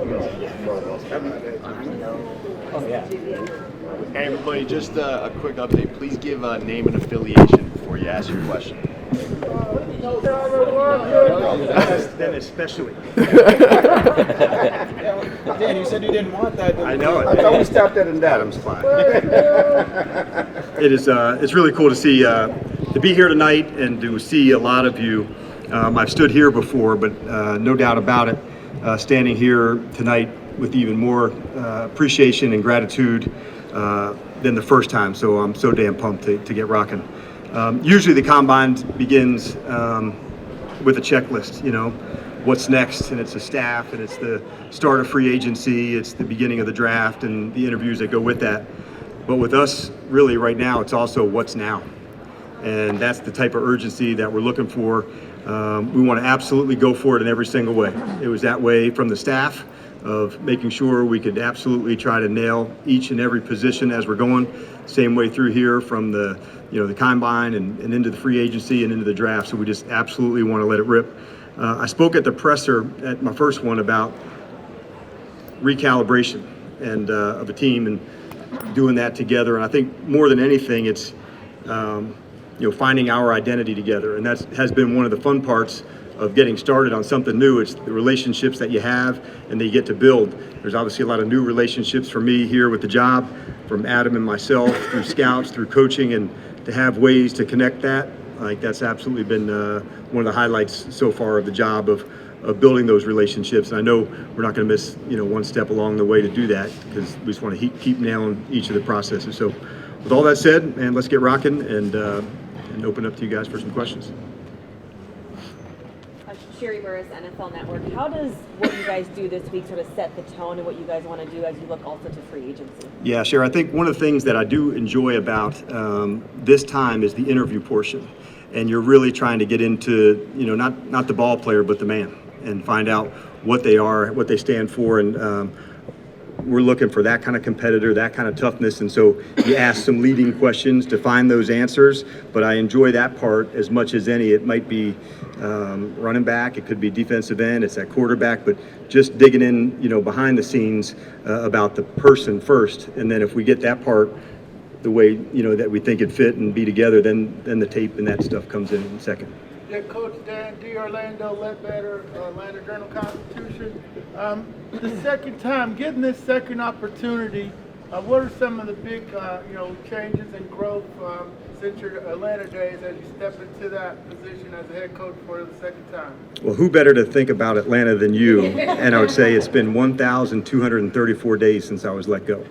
Oh, yeah. Hey everybody, just a quick update. Please give a name and affiliation before you ask your question. Then especially. Dan, you said you didn't want that. I know it. I thought we stopped at an Adam's fine. It is. It's really cool to see to be here tonight and to see a lot of you. I've stood here before, but no doubt about it, standing here tonight with even more appreciation and gratitude than the first time. So I'm so damn pumped to get rocking. Usually the combine begins with a checklist, what's next, and it's the staff, and it's the start of free agency, it's the beginning of the draft and the interviews that go with that. But with us, really right now, it's also what's now. And that's the type of urgency that we're looking for. We want to absolutely go for it in every single way. It was that way from the staff of making sure we could absolutely try to nail each and every position as we're going. Same way through here from the combine and into the free agency and into the draft. So we just absolutely want to let it rip. I spoke at the presser at my first one about recalibration and of a team and doing that together. And I think more than anything, it's finding our identity together, and that has been one of the fun parts of getting started on something new. It's the relationships that you have and that you get to build. There's obviously a lot of new relationships for me here with the job, from Adam and myself, through scouts, through coaching, and to have ways to connect that, that's absolutely been one of the highlights so far of the job of building those relationships. And I know we're not going to miss one step along the way to do that, because we just want to keep nailing each of the processes. So with all that said, man, let's get rocking and open up to you guys for some questions. Sherry Burris, NFL Network. How does what you guys do this week sort of set the tone of what you guys want to do as you look also to free agency? Yeah, Sherry, I think one of the things that I do enjoy about this time is the interview portion. And you're really trying to get into, not the ball player, but the man, and find out what they are, what they stand for. And we're looking for that kind of competitor, that kind of toughness. And so you ask some leading questions to find those answers. But I enjoy that part as much as any. It might be running back, it could be defensive end, it's that quarterback, but just digging in, behind the scenes about the person first. And then if we get that part the way, that we think it fit and be together, then the tape and that stuff comes in second. Yeah, Coach Dan D. Orlando Ledbetter, Atlanta Journal-Constitution. The second time, getting this second opportunity, what are some of the big, changes and growth since your Atlanta days as you step into that position as a head coach for the second time? Well, who better to think about Atlanta than you? And I would say it's been 1,234 days since I was let go.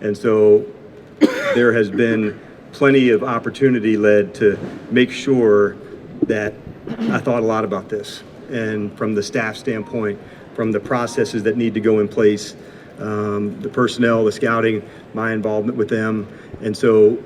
And so there has been plenty of opportunity led to make sure that I thought a lot about this. And from the staff standpoint, from the processes that need to go in place, the personnel, the scouting, my involvement with them. And so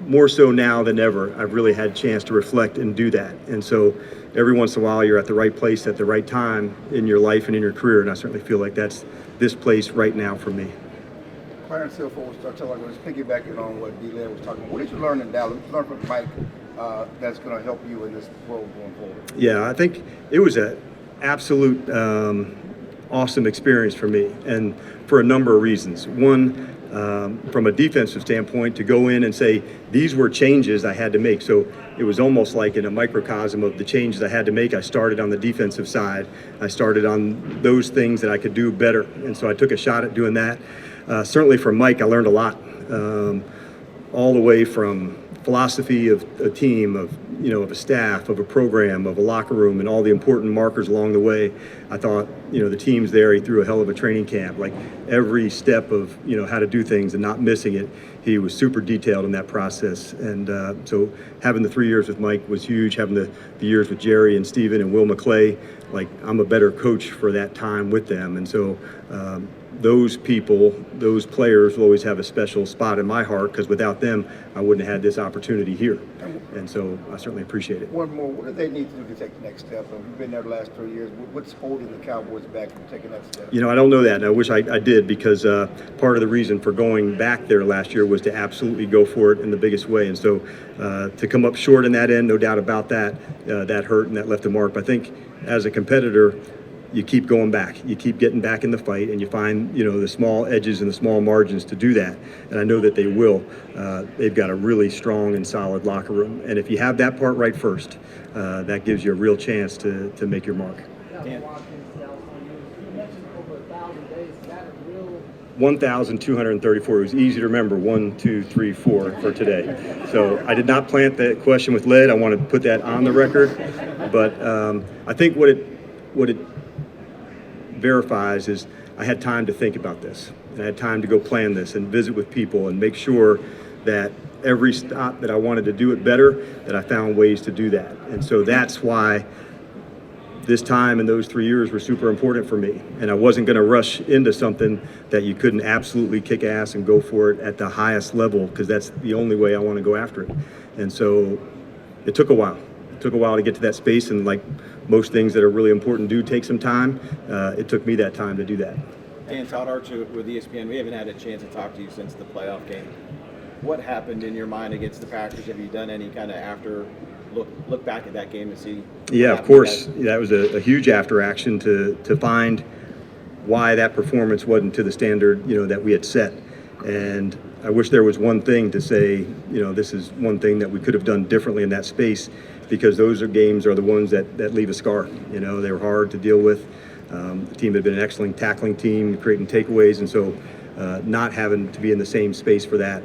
more so now than ever, I've really had a chance to reflect and do that. And so every once in a while, you're at the right place at the right time in your life and in your career. And I certainly feel like that's this place right now for me. Clarence Silver was piggybacking on what D-Led was talking about. What did you learn in Dallas? What did you learn from Mike that's going to help you in this role going forward? Yeah, I think it was an absolute awesome experience for me, and for a number of reasons. One, from a defensive standpoint, to go in and say these were changes I had to make. So it was almost like in a microcosm of the changes I had to make. I started on the defensive side. I started on those things that I could do better, and so I took a shot at doing that. Certainly from Mike, I learned a lot, all the way from philosophy of a team, of a staff, of a program, of a locker room, and all the important markers along the way. I thought, the teams there, he threw a hell of a training camp. Like every step of, how to do things and not missing it, he was super detailed in that process. And so having the 3 years with Mike was huge. Having the years with Jerry and Steven and Will McClay, like I'm a better coach for that time with them. And so those people, those players will always have a special spot in my heart, because without them, I wouldn't have had this opportunity here. And so I certainly appreciate it. One more, what do they need to do to take the next step? You've been there the last 3 years. What's holding the Cowboys back from taking that step? I don't know that, and I wish I did, because part of the reason for going back there last year was to absolutely go for it in the biggest way. And so to come up short in that end, no doubt about that, that hurt and that left a mark. But I think as a competitor, you keep going back, you keep getting back in the fight, and you find, the small edges and the small margins to do that. And I know that they will. They've got a really strong and solid locker room. And if you have that part right first, that gives you a real chance to make your mark. Dan. 1,234. It was easy to remember, 1, 2, 3, 4 for today. So I did not plant that question with lead. I want to put that on the record. But I think what it verifies is I had time to think about this. And I had time to go plan this and visit with people and make sure that every stop that I wanted to do it better, that I found ways to do that. And so that's why this time and those 3 years were super important for me. And I wasn't going to rush into something that you couldn't absolutely kick ass and go for it at the highest level, because that's the only way I want to go after it. And so it took a while. It took a while to get to that space, and like most things that are really important do take some time. It took me that time to do that. Dan, Todd Archer with ESPN. We haven't had a chance to talk to you since the playoff game. What happened in your mind against the Packers? Have you done any kind of after look back at that game to see? Yeah, of course. That was a huge after action to find why that performance wasn't to the standard, that we had set. And I wish there was one thing to say, this is one thing that we could have done differently in that space, because those games are the ones that leave a scar. They were hard to deal with. The team had been an excellent tackling team, creating takeaways, and so not having to be in the same space for that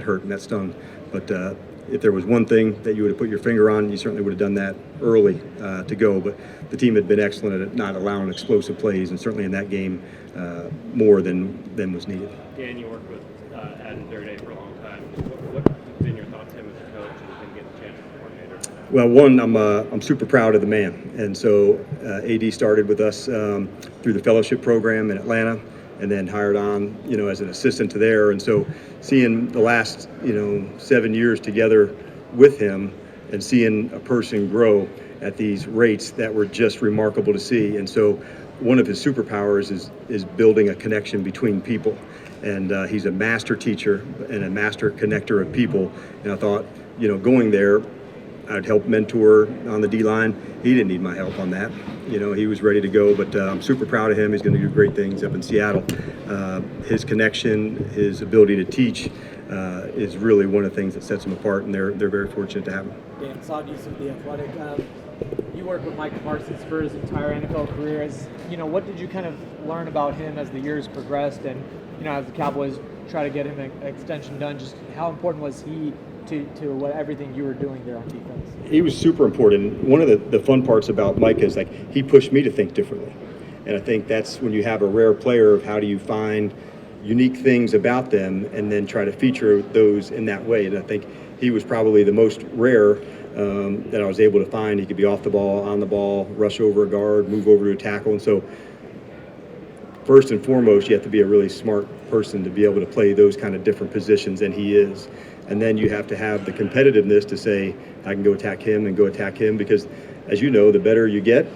hurt and that stung. But if there was one thing that you would have put your finger on, you certainly would have done that early to go. But the team had been excellent at not allowing explosive plays, and certainly in that game more than was needed. Dan, you worked with Adam Day for a long time. What's been your thoughts on him as a coach and getting a chance as a coordinator? Well, one, I'm super proud of the man, and so AD started with us through the fellowship program in Atlanta, and then hired on, as an assistant to there. And so seeing the last, 7 years together with him and seeing a person grow at these rates that were just remarkable to see. And so one of his superpowers is building a connection between people. And he's a master teacher and a master connector of people. And I thought, going there, I'd help mentor on the D-line. He didn't need my help on that. He was ready to go, but I'm super proud of him. He's going to do great things up in Seattle. His connection, his ability to teach is really one of the things that sets him apart, and they're very fortunate to have him. Dan, Saad Yusuf, The Athletic. You worked with Micah Parsons for his entire NFL career. What did you kind of learn about him as the years progressed, and as the Cowboys try to get him an extension done? Just how important was he to everything you were doing there on defense? He was super important. One of the fun parts about Micah is he pushed me to think differently. And I think that's when you have a rare player of how do you find unique things about them and then try to feature those in that way. And I think he was probably the most rare that I was able to find. He could be off the ball, on the ball, rush over a guard, move over to a tackle. And so first and foremost, you have to be a really smart person to be able to play those kind of different positions, and he is. And then you have to have the competitiveness to say, I can go attack him and go attack him, because as you know, the better you get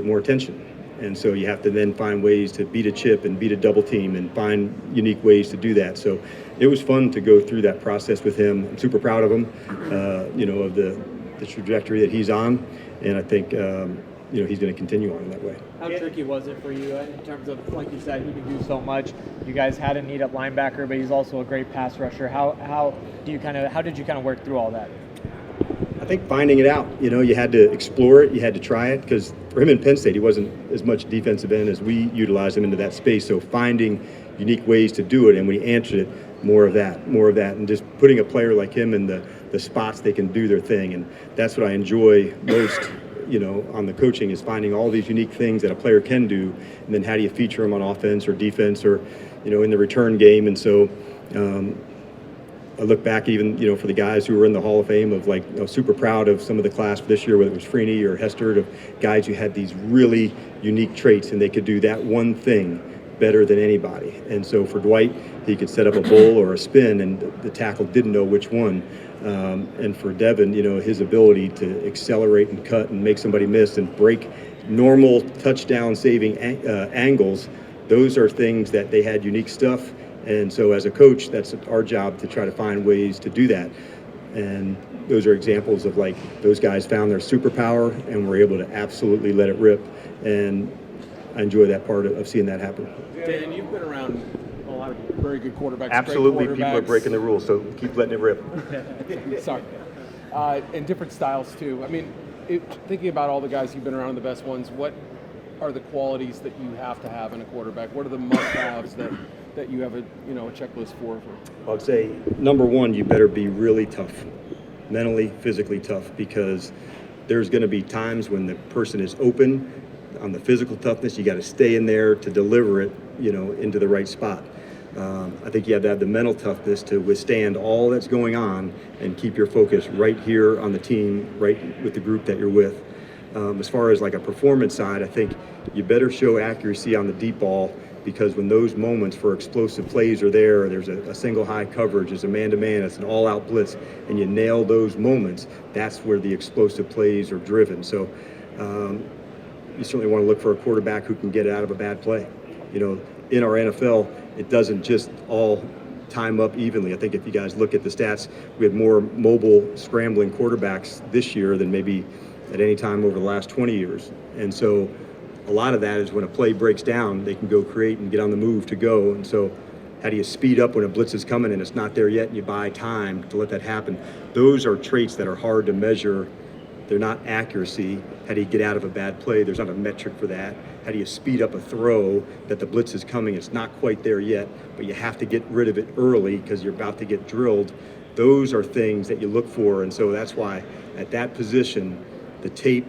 more attention. And so you have to then find ways to beat a chip and beat a double team and find unique ways to do that. So it was fun to go through that process with him. I'm super proud of him, of the trajectory that he's on. And I think, he's going to continue on in that way. How tricky was it for you in terms of, like you said, he can do so much? You guys had a need at linebacker, but he's also a great pass rusher. How did you kind of work through all that? I think finding it out. You had to explore it, you had to try it, because for him in Penn State, he wasn't as much defensive end as we utilized him into that space. So finding unique ways to do it, and when he answered it, more of that, and just putting a player like him in the spots they can do their thing. And that's what I enjoy most. On the coaching, is finding all these unique things that a player can do, and then how do you feature them on offense or defense or, in the return game. And so I look back even, for the guys who were in the Hall of Fame of super proud of some of the class for this year, whether it was Freeney or Hesterd, of guys who had these really unique traits and they could do that one thing better than anybody. And so for Dwight, he could set up a bull or a spin, and the tackle didn't know which one. And for Devin, his ability to accelerate and cut and make somebody miss and break normal touchdown saving angles, those are things that they had unique stuff. And so as a coach, that's our job to try to find ways to do that. And those are examples of those guys found their superpower and were able to absolutely let it rip. And I enjoy that part of seeing that happen. Dan, you've been around a lot of very good quarterbacks. Absolutely, great people are breaking the rules, so keep letting it rip. Sorry. And different styles too. I mean, thinking about all the guys you've been around, the best ones, what are the qualities that you have to have in a quarterback? What are the must-haves that you have a checklist for? I'd say number one, you better be really tough, mentally, physically tough, because there's going to be times when the person is open on the physical toughness. You got to stay in there to deliver it, into the right spot. I think you have to have the mental toughness to withstand all that's going on and keep your focus right here on the team, right with the group that you're with. As far as like a performance side, I think you better show accuracy on the deep ball, because when those moments for explosive plays are there's a single high coverage, there's a man-to-man, it's an all-out blitz, and you nail those moments, that's where the explosive plays are driven. So you certainly want to look for a quarterback who can get out of a bad play. In our NFL, it doesn't just all time up evenly. I think if you guys look at the stats, we had more mobile scrambling quarterbacks this year than maybe at any time over the last 20 years. And so a lot of that is when a play breaks down, they can go create and get on the move to go. And so how do you speed up when a blitz is coming and it's not there yet and you buy time to let that happen? Those are traits that are hard to measure. They're not accuracy. How do you get out of a bad play? There's not a metric for that. How do you speed up a throw that the blitz is coming? It's not quite there yet, but you have to get rid of it early because you're about to get drilled. Those are things that you look for. And so that's why at that position, the tape,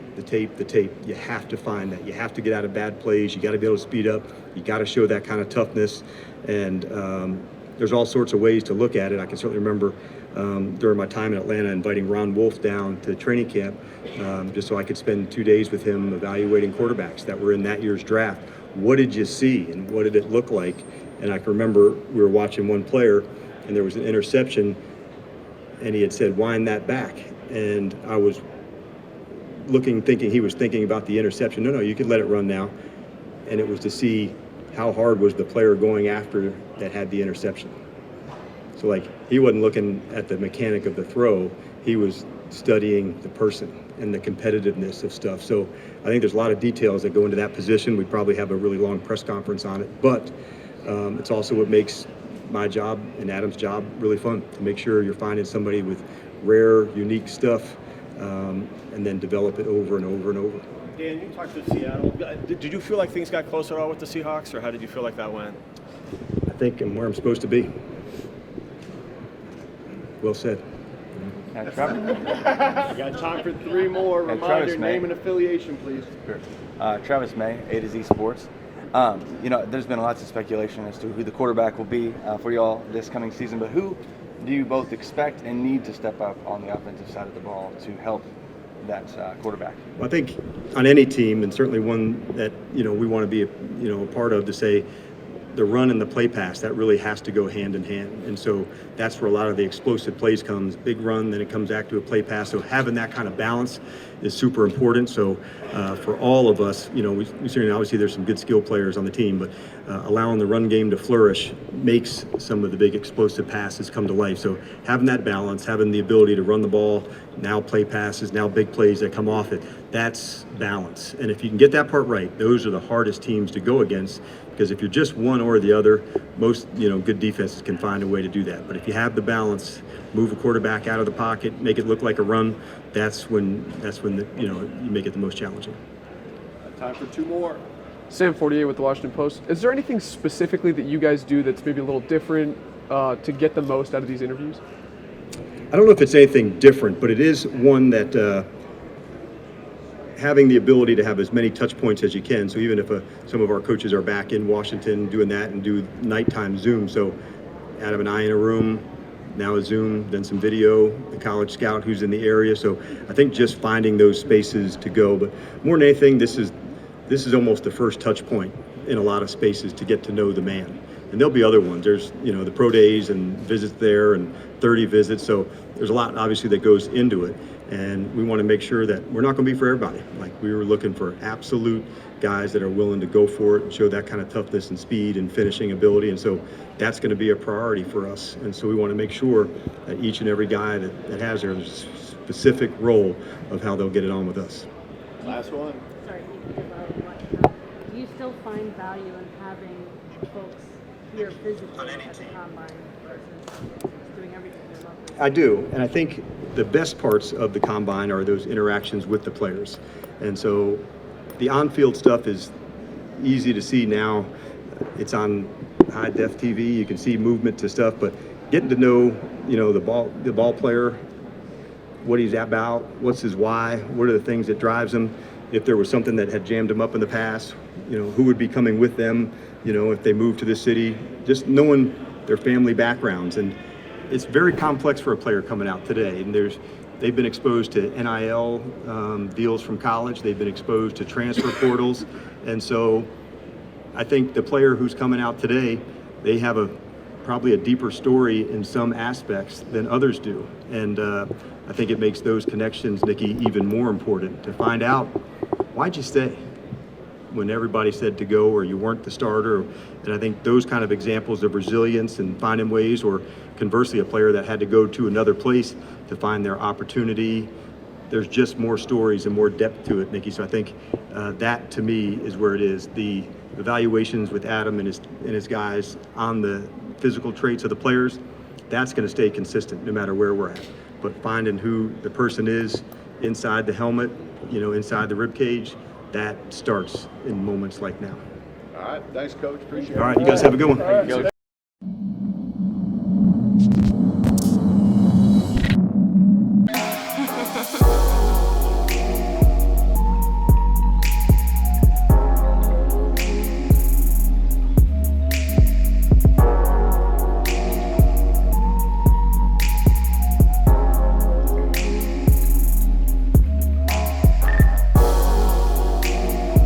you have to find that. You have to get out of bad plays. You got to be able to speed up. You got to show that kind of toughness. And there's all sorts of ways to look at it. I can certainly remember during my time in Atlanta inviting Ron Wolf down to training camp just so I could spend 2 days with him evaluating quarterbacks that were in that year's draft. What did you see and what did it look like? And I can remember we were watching one player and there was an interception and he had said, wind that back. And I was thinking he was thinking about the interception. No, you could let it run now. And it was to see how hard was the player going after that had the interception. So he wasn't looking at the mechanic of the throw, he was studying the person and the competitiveness of stuff. So I think there's a lot of details that go into that position. We'd probably have a really long press conference on it, but it's also what makes my job and Adam's job really fun, to make sure you're finding somebody with rare, unique stuff and then develop it over and over and over. Dan, you talked to Seattle. Did you feel like things got closer at all with the Seahawks, or how did you feel like that went? I think I'm where I'm supposed to be. Well said. You got time for 3 more. Reminder, name and affiliation, please. Sure. Travis May, A to Z Sports. There's been lots of speculation as to who the quarterback will be for y'all this coming season, but who do you both expect and need to step up on the offensive side of the ball to help that quarterback? Well, I think on any team, and certainly one that we want to be a part of, to say the run and the play pass, that really has to go hand in hand. And so that's where a lot of the explosive plays comes. Big run, then it comes back to a play pass. So having that kind of balance is super important. So for all of us, we certainly, obviously there's some good skill players on the team, but allowing the run game to flourish makes some of the big explosive passes come to life. So having that balance, having the ability to run the ball, now play passes, now big plays that come off it, that's balance. And if you can get that part right, those are the hardest teams to go against, because if you're just one or the other, most good defenses can find a way to do that. But if you have the balance, move a quarterback out of the pocket, make it look like a run, that's when you make it the most challenging. Time for 2 more. Sam Fortier with the Washington Post. Is there anything specifically that you guys do that's maybe a little different to get the most out of these interviews? I don't know if it's anything different, but it is one that having the ability to have as many touch points as you can. So even if some of our coaches are back in Washington doing that and do nighttime Zoom, so Adam and I in a room, now a Zoom, then some video, the college scout who's in the area. So I think just finding those spaces to go, but more than anything, this is almost the first touch point in a lot of spaces to get to know the man. And there'll be other ones. There's, the pro days and visits there and 30 visits. So there's a lot obviously that goes into it. And we want to make sure that we're not going to be for everybody. Like, we were looking for absolute guys that are willing to go for it and show that kind of toughness and speed and finishing ability. And so that's going to be a priority for us. And so we want to make sure that each and every guy that has their specific role of how they'll get it on with us. Last one. Sorry, do you still find value in having folks here physically at the combine versus just doing everything remotely? I do, and I think the best parts of the combine are those interactions with the players. And so the on-field stuff is easy to see now. It's on high-def TV. You can see movement to stuff, but getting to know, the ball player, what he's about, what's his why, what are the things that drives him, if there was something that had jammed him up in the past, who would be coming with them, if they moved to this city, just knowing their family backgrounds. And it's very complex for a player coming out today. And they've been exposed to NIL deals from college. They've been exposed to transfer portals. And so I think the player who's coming out today, they have probably a deeper story in some aspects than others do. And I think it makes those connections, Nikki, even more important to find out, why'd you stay when everybody said to go or you weren't the starter? And I think those kind of examples of resilience and finding ways, or conversely, a player that had to go to another place to find their opportunity, there's just more stories and more depth to it, Nikki. So I think that, to me, is where it is. The evaluations with Adam and his guys on the physical traits of the players, that's going to stay consistent no matter where we're at. But finding who the person is inside the helmet, inside the rib cage, that starts in moments like now. All right, thanks, Coach. Appreciate it. All right, you guys have a good one. Thank you, Coach.